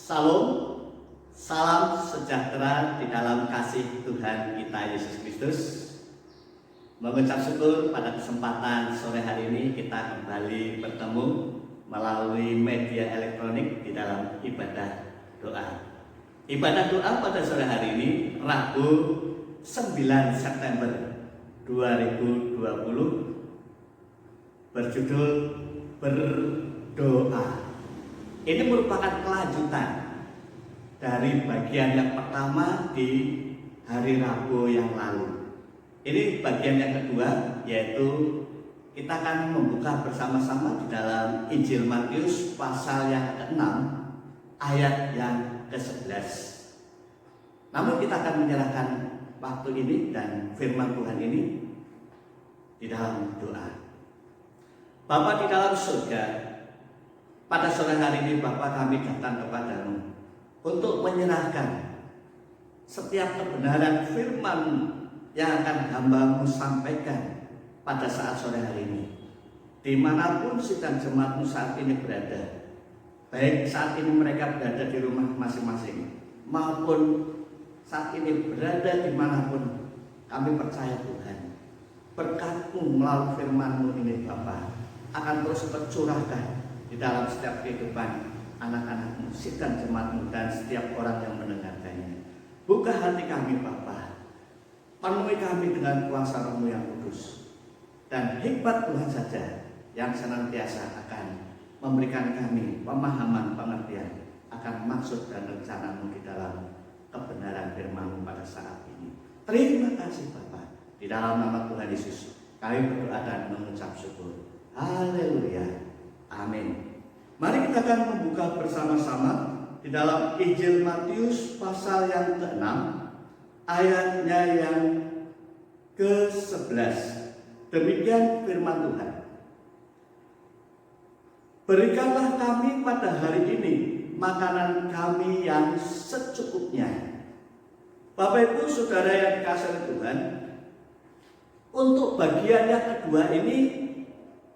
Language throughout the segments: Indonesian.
Salam, salam sejahtera di dalam kasih Tuhan kita Yesus Kristus. Mengucap syukur pada kesempatan sore hari ini kita kembali bertemu melalui media elektronik di dalam ibadah doa. Ibadah doa pada sore hari ini Rabu 9 September 2020 berjudul berdoa. Ini merupakan kelanjutan dari bagian yang pertama di hari Rabu yang lalu. Ini bagian yang kedua, yaitu kita akan membuka bersama-sama di dalam Injil Matius pasal yang ke-6 ayat yang ke-11. Namun kita akan menyerahkan waktu ini dan firman Tuhan ini di dalam doa. Bapa di dalam surga, pada sore hari ini Bapa kami datang kepadamu untuk menyerahkan setiap kebenaran firman yang akan hamba-Mu sampaikan pada saat sore hari ini. Dimanapun sidang jemaat-Mu saat ini berada, baik saat ini mereka berada di rumah masing-masing maupun saat ini berada dimanapun, kami percaya Tuhan, berkat-Mu melalui firman-Mu ini Bapa akan terus tercurahkan di dalam setiap kehidupan anak-anak-Mu, sidang jemaat-Mu dan setiap orang yang mendengarkannya. Buka hati kami Bapa, penuhi kami dengan kuasa Roh-Mu yang kudus, dan hikmat Tuhan saja yang senantiasa akan memberikan kami pemahaman pengertian akan maksud dan rencana-Mu di dalam kebenaran firman-Mu pada saat ini. Terima kasih Bapa, di dalam nama Tuhan Yesus kami berdoa dan mengucap syukur. Haleluya. Amin. Mari kita akan membuka bersama-sama di dalam Injil Matius pasal yang ke-6 ayatnya yang ke-11. Demikian firman Tuhan. Berikanlah kami pada hari ini makanan kami yang secukupnya. Bapak Ibu Saudara yang dikasihi Tuhan, untuk bagian yang kedua ini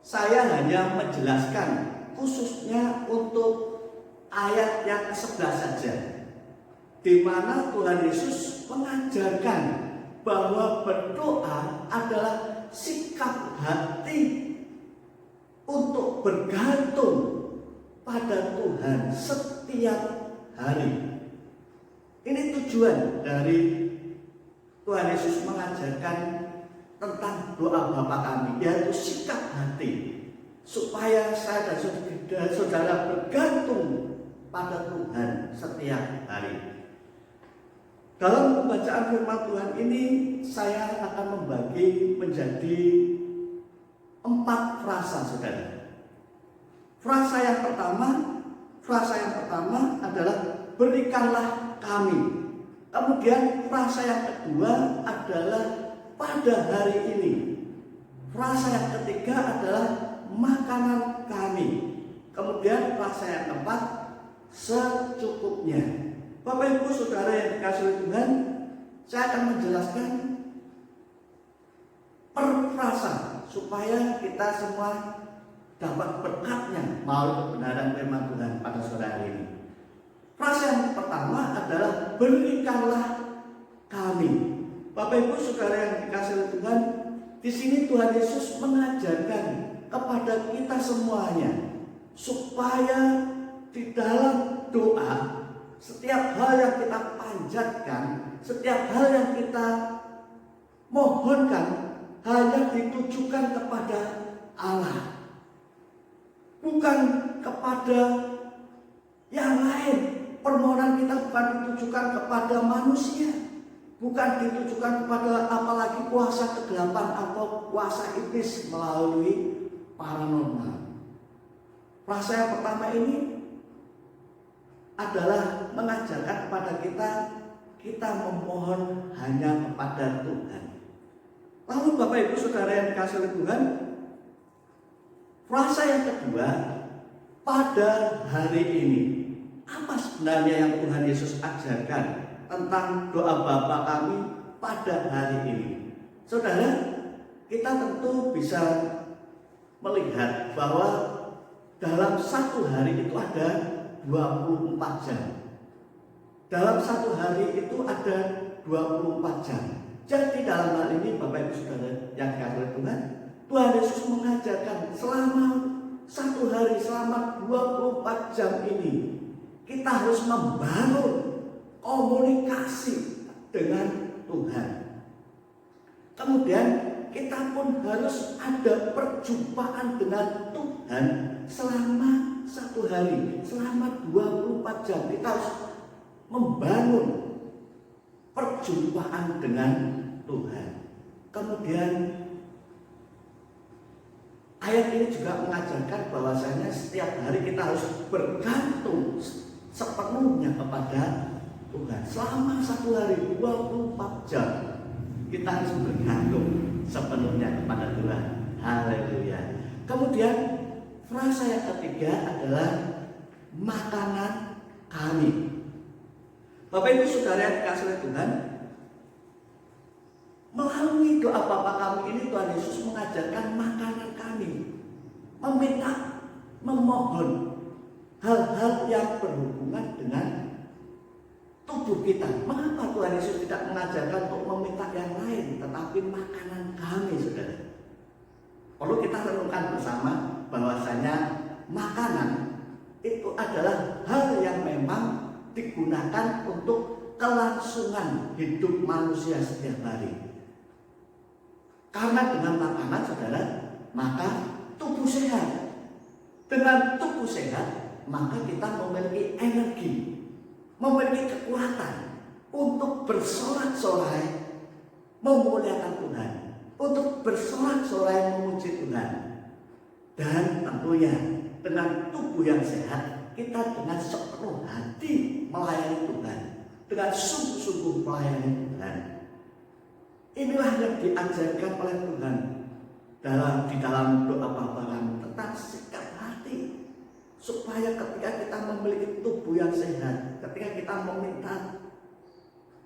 saya hanya menjelaskan khususnya untuk ayat yang ke-11 saja, di mana Tuhan Yesus mengajarkan bahwa berdoa adalah sikap hati untuk bergantung pada Tuhan setiap hari. Ini tujuan dari Tuhan Yesus mengajarkan tentang doa Bapa kami, yaitu sikap hati supaya saya dan saudara bergantung pada Tuhan setiap hari. Dalam pembacaan firman Tuhan ini saya akan membagi menjadi 4 frasa saudara. Frasa yang pertama adalah berikanlah kami. Kemudian frasa yang kedua adalah pada hari ini. Frasa yang ketiga adalah makanan kami. Kemudian frasa yang keempat secukupnya. Bapak Ibu Saudara yang dikasihi Tuhan, saya akan menjelaskan per frasa supaya kita semua dapat berkatnya melalui kebenaran firman Tuhan pada sore hari ini. Frasa yang pertama adalah berikanlah kami. Bapak Ibu Saudara yang dikasihi Tuhan, di sini Tuhan Yesus mengajarkan kepada kita semuanya supaya di dalam doa setiap hal yang kita panjatkan, setiap hal yang kita mohonkan hanya ditujukan kepada Allah, bukan kepada yang lain. Permohonan kita bukan ditujukan kepada manusia, bukan ditujukan kepada apalagi kuasa kegelapan atau kuasa iblis melalui paranormal. Frasa yang pertama ini adalah mengajarkan kepada kita memohon hanya kepada Tuhan. Lalu Bapak Ibu Saudara yang dikasihi Tuhan, frasa yang kedua pada hari ini. Apa sebenarnya yang Tuhan Yesus ajarkan tentang doa Bapa kami pada hari ini? Saudara, kita tentu bisa melihat bahwa dalam satu hari itu ada 24 jam. Dalam satu hari itu ada 24 jam. Jadi dalam hal ini Bapak Ibu Saudara yang dikasihi Tuhan, Tuhan Yesus mengajarkan selama satu hari, selama 24 jam ini kita harus membangun komunikasi dengan Tuhan. Kemudian kita pun harus ada perjumpaan dengan Tuhan selama satu hari, selama 24 jam. Kita harus membangun perjumpaan dengan Tuhan. Kemudian ayat ini juga mengajarkan bahwasanya setiap hari kita harus bergantung sepenuhnya kepada Tuhan. Selama satu hari 24 jam kita harus bergantung sepenuhnya kepada Tuhan. Haleluya. Kemudian frasa yang ketiga adalah makanan kami. Bapak Ibu Saudara yang dikasihi Tuhan, melalui doa Bapa kami ini Tuhan Yesus mengajarkan makanan kami, meminta, memohon hal-hal yang berhubungan dengan tubuh kita. Mengapa Tuhan Yesus tidak mengajarkan untuk meminta yang lain, tetapi makanan kami, saudara? Perlu kita renungkan bersama bahwasanya makanan itu adalah hal yang memang digunakan untuk kelangsungan hidup manusia setiap hari. Karena dengan makanan, saudara, maka tubuh sehat. Dengan tubuh sehat, maka kita memiliki energi, memiliki kekuatan untuk bersorak-sorai memuliakan Tuhan, untuk bersorak-sorai memuji Tuhan. Dan tentunya dengan tubuh yang sehat, kita dengan sepenuh hati melayani Tuhan, dengan sungguh-sungguh melayani Tuhan. Inilah yang diajarkan oleh Tuhan di dalam doa Bapa kami tentang sikap hati, supaya ketika kita memiliki tubuh yang sehat, ketika kita meminta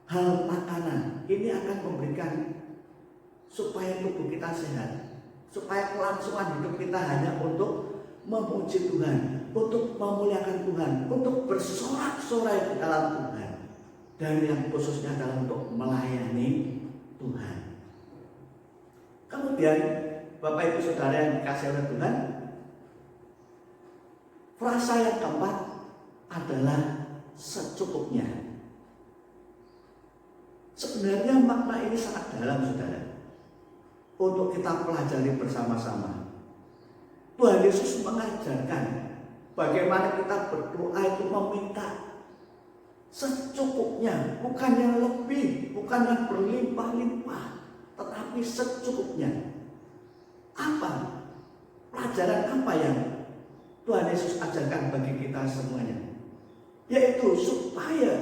hal makanan, ini akan memberikan supaya tubuh kita sehat, supaya kelangsungan hidup kita hanya untuk memuji Tuhan, untuk memuliakan Tuhan, untuk bersorak-sorai di dalam Tuhan, dan yang khususnya adalah untuk melayani Tuhan. Kemudian Bapak Ibu Saudara yang dikasihi oleh Tuhan, frasa yang keempat adalah secukupnya. Sebenarnya makna ini sangat dalam, saudara, untuk kita pelajari bersama-sama. Tuhan Yesus mengajarkan bagaimana kita berdoa itu meminta secukupnya, bukan yang lebih, bukan yang berlimpah-limpah, tetapi secukupnya. Apa? Pelajaran apa yang Tuhan Yesus ajarkan bagi kita semuanya? Yaitu supaya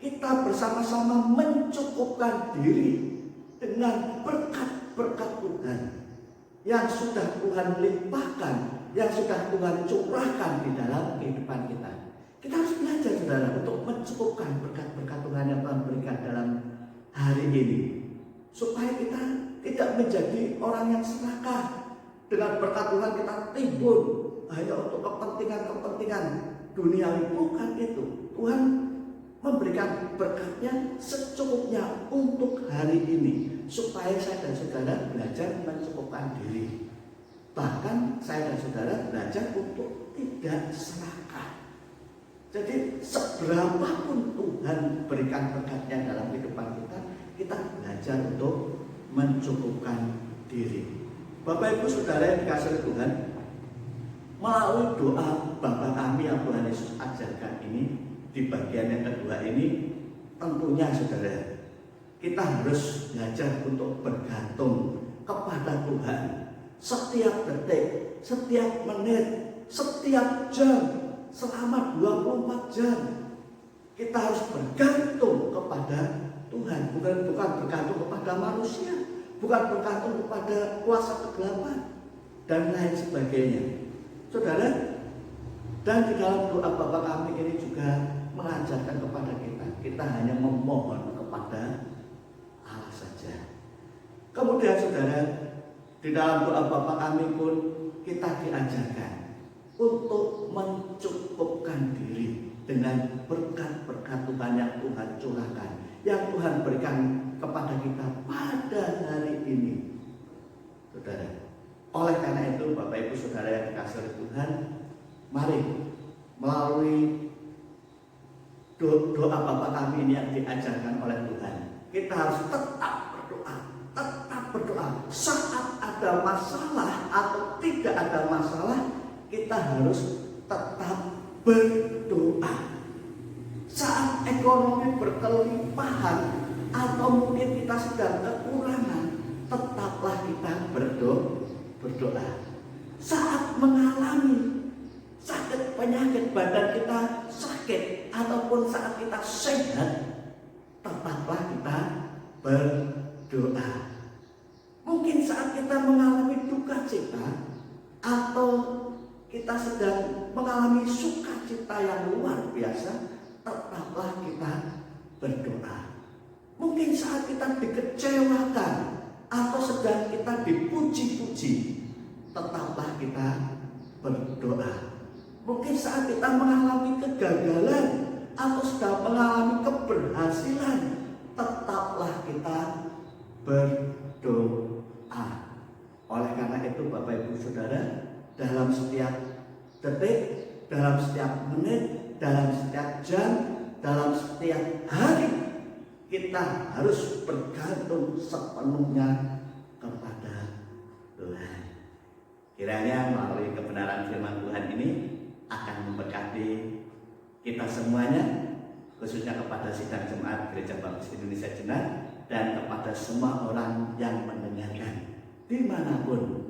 kita bersama-sama mencukupkan diri dengan berkat-berkat Tuhan yang sudah Tuhan limpahkan, yang sudah Tuhan curahkan di dalam kehidupan kita. Kita harus belajar, saudara, untuk mencukupkan berkat-berkat Tuhan yang Tuhan berikan dalam hari ini, supaya kita tidak menjadi orang yang serakah. Dengan berkat Tuhan kita timbun hanya untuk kepentingan-kepentingan duniawi. Bukan itu. Tuhan memberikan berkatnya secukupnya untuk hari ini, supaya saya dan saudara belajar mencukupkan diri. Bahkan saya dan saudara belajar untuk tidak serakah. Jadi seberapapun Tuhan berikan berkatnya dalam kehidupan kita, kita belajar untuk mencukupkan diri. Bapak Ibu Saudara yang dikasihi Tuhan, melalui doa Bapa kami yang Tuhan Yesus ajarkan ini, di bagian yang kedua ini, tentunya saudara, kita harus belajar untuk bergantung kepada Tuhan setiap detik, setiap menit, setiap jam. Selama 24 jam kita harus bergantung kepada Tuhan, bukan bergantung kepada manusia, bukan bergantung kepada kuasa kegelapan dan lain sebagainya, saudara. Dan di dalam doa Bapa kami ini juga mengajarkan kepada kita hanya memohon kepada Allah saja. Kemudian saudara, di dalam doa Bapa kami pun kita diajarkan untuk mencukupkan diri. dengan berkat-berkat Tuhan yang Tuhan curahkan, yang Tuhan berikan kepada kita pada hari ini. Saudara, oleh karena itu Bapak Ibu Saudara yang dikasihi oleh Tuhan, mari melalui doa Bapa kami ini yang diajarkan oleh Tuhan, kita harus tetap berdoa. Saat ada masalah atau tidak ada masalah, kita harus tetap berdoa. Saat ekonomi berkelimpahan atau mungkin kita sedang kekurangan, tetaplah kita berdoa. Saat mengalami sakit penyakit, badan kita sakit ataupun saat kita sehat, tetaplah kita berdoa. Mungkin saat kita mengalami duka cita atau kita sedang mengalami sukacita yang luar biasa, tetaplah kita berdoa. Mungkin saat kita dikecewakan atau sedang kita dipuji-puji, tetaplah kita berdoa. Mungkin saat kita mengalami kegagalan atau sedang mengalami keberhasilan, tetaplah kita berdoa. Oleh karena itu Bapak Ibu Saudara, dalam setiap detik, dalam setiap menit, dalam setiap jam, dalam setiap hari, kita harus bergantung sepenuhnya kepada Tuhan. Kiranya melalui kebenaran firman Tuhan ini akan memberkati kita semuanya, khususnya kepada sidang jemaat Gereja Baptis Indonesia Jenar dan kepada semua orang yang mendengarkan dimanapun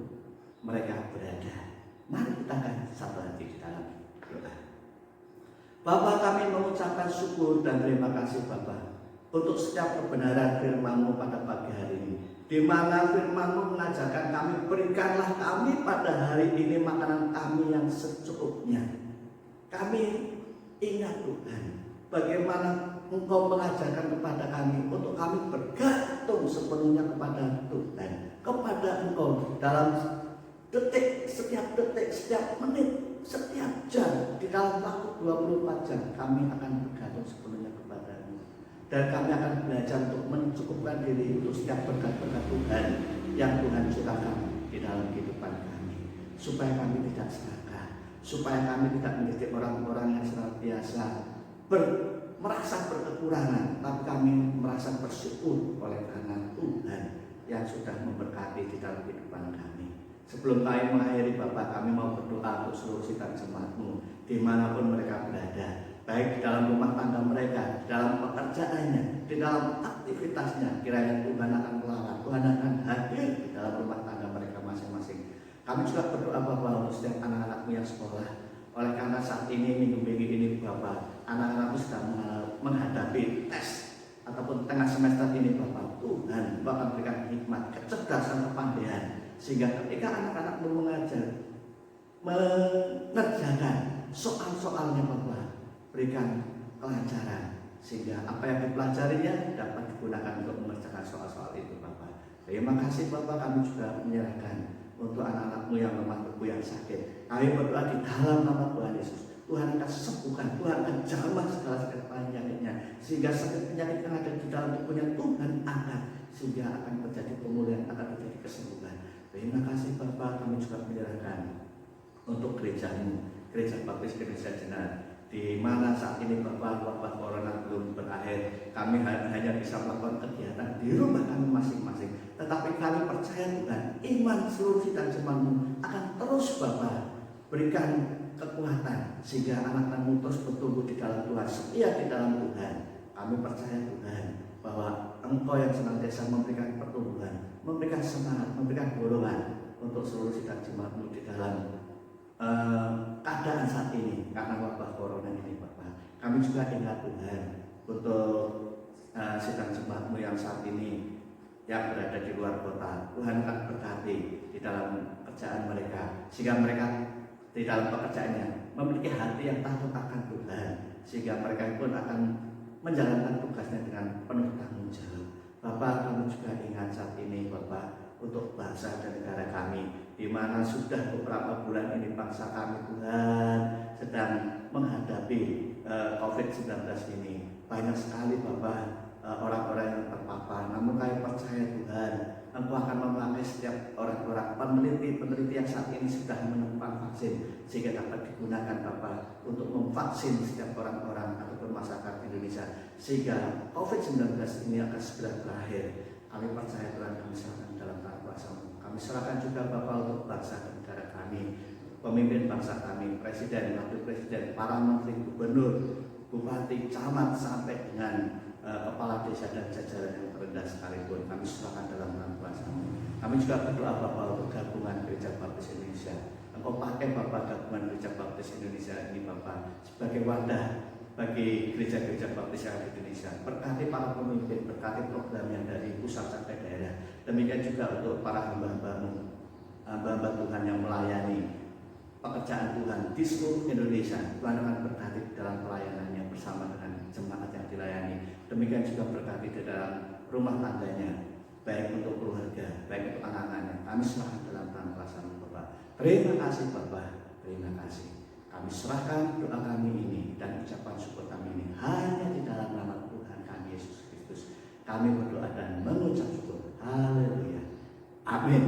mereka berada. Mari kita akan satu hati di dalam doa. Bapa, kami mengucapkan syukur dan terima kasih Bapa untuk setiap kebenaran firman-Mu pada pagi hari ini, di mana firman-Mu mengajarkan kami, berikanlah kami pada hari ini makanan kami yang secukupnya. Kami ingat Tuhan, bagaimana Engkau mengajarkan kepada kami untuk kami bergantung sepenuhnya kepada Tuhan, kepada Engkau dalam detik, setiap menit, setiap jam, di dalam waktu 24 jam kami akan bergantung sepenuhnya kepada-Mu. Dan kami akan belajar untuk mencukupkan diri untuk setiap berkat-berkat Tuhan yang Tuhan curahkan di dalam kehidupan kami, supaya kami tidak serakah, supaya kami tidak menjadi orang-orang yang senantiasa merasa berkekurangan, tapi kami merasa bersyukur oleh karena Tuhan yang sudah memberkati di dalam kehidupan kami. Sebelum kami mengakhiri Bapak, kami mau berdoa untuk seluruh sidang jemaat-Mu dimanapun mereka berada, baik di dalam rumah tangga mereka, di dalam pekerjaannya, di dalam aktivitasnya. Kiranya Tuhan akan melawat, Tuhan akan hadir di dalam rumah tangga mereka masing-masing. Kami juga berdoa Bapak untuk setiap anak-anak-Mu yang sekolah. Oleh karena saat ini, minggu-minggu ini Bapak, anak-anak-Mu sedang menghadapi tes ataupun tengah semester ini Bapak, Tuhan akan berikan hikmat, kecerdasan, kepandaian, sehingga ketika anak-anak-Mu mengerjakan soal-soalnya Bapak, berikan kelancaran, sehingga apa yang dipelajarinya dapat digunakan untuk mengerjakan soal-soal itu Bapak. Terima kasih Bapak, kami juga menyerahkan untuk anak-anak-Mu yang lemah tubuh, yang sakit. Kami berdoa di dalam nama Tuhan Yesus, Tuhan akan sembuhkan, Tuhan akan jamah segala sakit penyakitnya, sehingga sakit penyakit yang ada di dalam tubuhnya Tuhan angkat, sehingga akan terjadi pemulihan, akan terjadi kesembuhan. Terima kasih Bapak, kami juga menyerahkan untuk gereja-Mu, Gereja Baptis Indonesia Jenar, di mana saat ini Bapak, wabah corona belum berakhir. Kami hanya bisa melakukan kegiatan di rumah kami masing-masing, tetapi kami percaya Tuhan, iman seluruh sidang jemaat-Mu akan terus Bapak berikan kekuatan, sehingga anak-anak-Mu terus bertumbuh di dalam Tuhan, setia di dalam Tuhan. Kami percaya Tuhan bahwa Engkau yang senantiasa memberikan pertumbuhan, memberikan semangat, memberikan dorongan untuk seluruh sidang jemaat-Mu di dalam keadaan saat ini karena wabah corona ini Bapak. Kami juga ingat Tuhan untuk sidang jemaat-Mu yang saat ini yang berada di luar kota. Tuhan akan berkati di dalam pekerjaan mereka, sehingga mereka di dalam pekerjaannya memiliki hati yang takut akan Tuhan, sehingga mereka pun akan menjalankan tugasnya dengan penuh tanggung jawab. Bapak, kami juga ingat saat ini Bapak untuk bangsa dan negara kami, di mana sudah beberapa bulan ini bangsa kami Tuhan sedang menghadapi COVID-19 ini. Banyak sekali Bapak orang-orang yang terpapar, namun kami percaya Tuhan, Engkau akan memakai setiap orang-orang peneliti yang saat ini sudah menemukan vaksin sehingga dapat digunakan Bapak untuk memvaksin setiap orang-orang ataupun masyarakat Indonesia sehingga COVID-19 ini akan segera berakhir. Kami percaya Tuhan, kami serahkan dalam tangan kuasa-Mu. Kami serahkan juga Bapak untuk bangsa dan negara kami, pemimpin bangsa kami, presiden, wakil presiden, para menteri, gubernur, bupati, camat, sampai dengan kepala desa dan jajaran yang terendah sekalipun. Kami serahkan dalam tangan kuasa-Mu. Kami juga berdoa Bapak untuk gabungan Gereja Baptis Indonesia. Engkau pakai Bapak gabungan Gereja Baptis Indonesia ini Bapak sebagai wadah bagi gereja-gereja baptis yang ada di Indonesia. Berkati para pemimpin, berkati programnya dari pusat sampai daerah. Demikian juga untuk para hamba-hamba Tuhan yang melayani pekerjaan Tuhan di seluruh Indonesia. Tuhan akan berkati dalam pelayanannya bersama dengan jemaat yang dilayani. Demikian juga berkati di dalam rumah tangganya, baik untuk keluarga, baik untuk anak-anaknya. Kami serahkan dalam tangan kuasa-Mu Bapak. Terima kasih Bapak, terima kasih. Kami serahkan doa kami ini dan ucapan syukur kami ini hanya di dalam nama Tuhan kami Yesus Kristus. Kami berdoa dan mengucap syukur. Haleluya. Amin.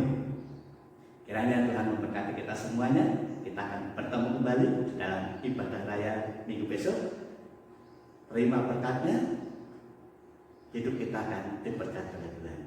Kiranya Tuhan memberkati kita semuanya. Kita akan bertemu kembali dalam ibadah raya minggu besok. Terima berkatnya. Hidup kita akan diberkati oleh Tuhan.